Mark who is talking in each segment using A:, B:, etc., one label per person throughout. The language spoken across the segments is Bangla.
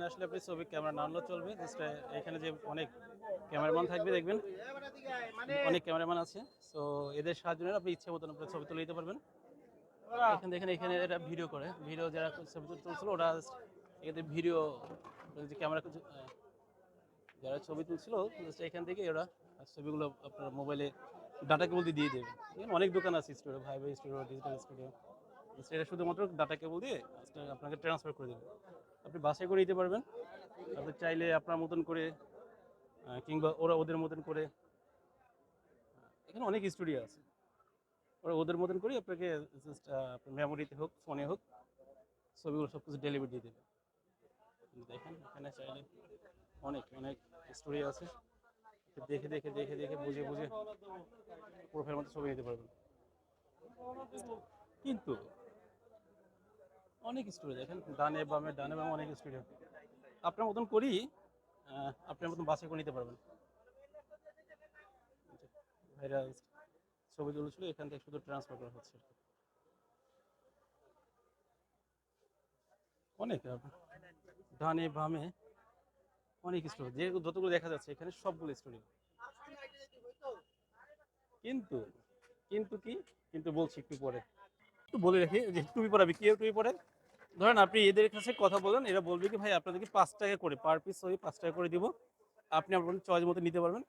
A: এখানে আসলে আপনি ছবি ক্যামেরা না আনলেও চলবে। জাস্ট এখানে যে অনেক ক্যামেরাম্যান থাকবে দেখবেন, অনেক ক্যামেরাম্যান আছে। সো এদের সাহায্য নিয়ে আপনি ইচ্ছে মতন আপনার ছবি তুলে দিতে পারবেন। এখানে দেখেন, এখানে এরা ভিডিও করে, ভিডিও যারা ছবি তুলছিল ওরা এখানে ভিডিও যে ক্যামেরা যারা ছবি তুলছিল জাস্ট এখান থেকে ওরা ছবিগুলো আপনার মোবাইলে ডাটা কেবল দিয়ে দেবে। এখানে অনেক দোকান আছে, স্টুডিও, ভাই ভাই স্টুডিও, ডিজিটাল স্টুডিও। এটা শুধুমাত্র ডাটা কেবল দিয়ে আপনাকে ট্রান্সফার করে দেবে। আপনি বাসায় করে দিতে পারবেন। আপনি চাইলে আপনার মতন করে কিংবা ওরা ওদের মতন করে, এখানে অনেক স্টুডিও আছে, ওরা ওদের মতন করে আপনাকে জাস্ট আপনার মেমোরিতে হোক, ফোনে হোক, ছবিগুলো সব কিছু ডেলিভারি দিয়ে দেবে। দেখেন এখানে চাইলে অনেক অনেক স্টুডিও আছে, দেখে দেখে দেখে দেখে বুঝে বুঝে প্রোফাইলের মতো ছবি নিতে পারবেন। কিন্তু অনেক স্টুডিও দেখেন, ডানে বামে অনেক স্টুডিও। আপনার মতন করি আপনার মতন বাছাই করে নিতে পারবেন। ভাইরা ছবি তুলেছিল, এখান থেকে শুধু ট্রান্সফার করা হচ্ছে। অনেক ডানে বামে অনেক স্টুডিও, যে যতগুলো দেখা যাচ্ছে এখানে সবগুলো স্টুডিও। কিন্তু কিন্তু কি কিন্তু বলছি একটু পরে, একটু বলে রাখি যে টুপি পরাবি, কেউ টুপি পরে ধরেন আপনি এদের কাছে কথা বলেন, এরা বলবে কি ভাই আপনাদেরকে 5 টাকা করে পার পিস ছবি 5 টাকা করে দিব, আপনি আপনার চয়েস মতো নিতে পারবেন।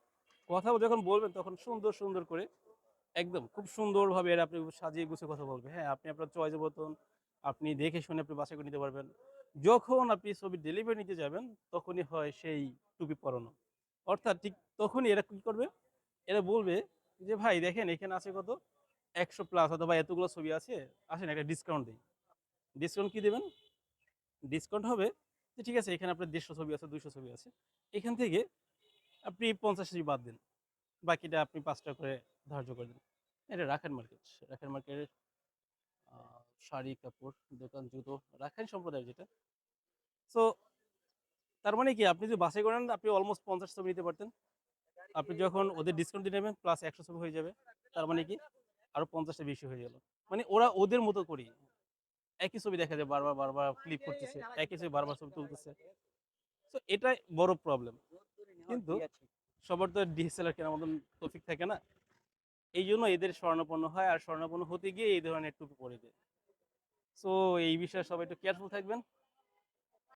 A: কথা যখন বলবেন তখন সুন্দর সুন্দর করে একদম খুব সুন্দরভাবে এরা আপনি সাজিয়ে গুছিয়ে কথা বলবে। হ্যাঁ, আপনি আপনার চয়েস মতন আপনি দেখে শুনে আপনি বাছাই করে নিতে পারবেন। যখন আপনি ছবি ডেলিভারি নিতে যাবেন তখনই হয় সেই টুপি পরানো। অর্থাৎ ঠিক তখনই এরা কি করবে, এরা বলবে যে ভাই দেখেন এখানে আছে কত 100 প্লাস অথবা এতগুলো ছবি আছে, আসেন একটা ডিসকাউন্ট দিই। ডিসকাউন্ট কি দেবেন? ডিসকাউন্ট হবে যে ঠিক আছে এখানে আপনার 150 ছবি আছে, 200 ছবি আছে, এখান থেকে আপনি 50 ছবি বাদ দেন, বাকিটা আপনি 5 টাকা করে ধার্য করে দেন। এটা রাখাইন মার্কেট। রাখাইন মার্কেটের শাড়ি কাপড় দোকান, জুতো, রাখাইন সম্প্রদায় যেটা। সো তার মানে কি আপনি যদি বাছাই করেন আপনি অলমোস্ট 50 ছবি নিতে পারতেন। আপনি যখন ওদের ডিসকাউন্ট দিয়ে নেবেন প্লাস 100 ছবি হয়ে যাবে, তার মানে কি আরো 50টা বেশি হয়ে গেল। মানে ওরা ওদের মতো করি একই ছবি দেখা যায়, বারবার বারবার ক্লিক করতেছে, একই ছবি বারবার ছবি তুলতেছে। তো এটাই বড় প্রবলেম। কিন্তু সবার তো ডিএসএলআর কেনার মতন তৌফিক থাকে না, এই জন্য এদের স্বর্ণপন্ন হয়, আর স্বর্ণপন্ন হতে গিয়ে এই ধরনের টুপি পরে দেয়। সো এই বিষয়ে সবাই একটু কেয়ারফুল থাকবেন।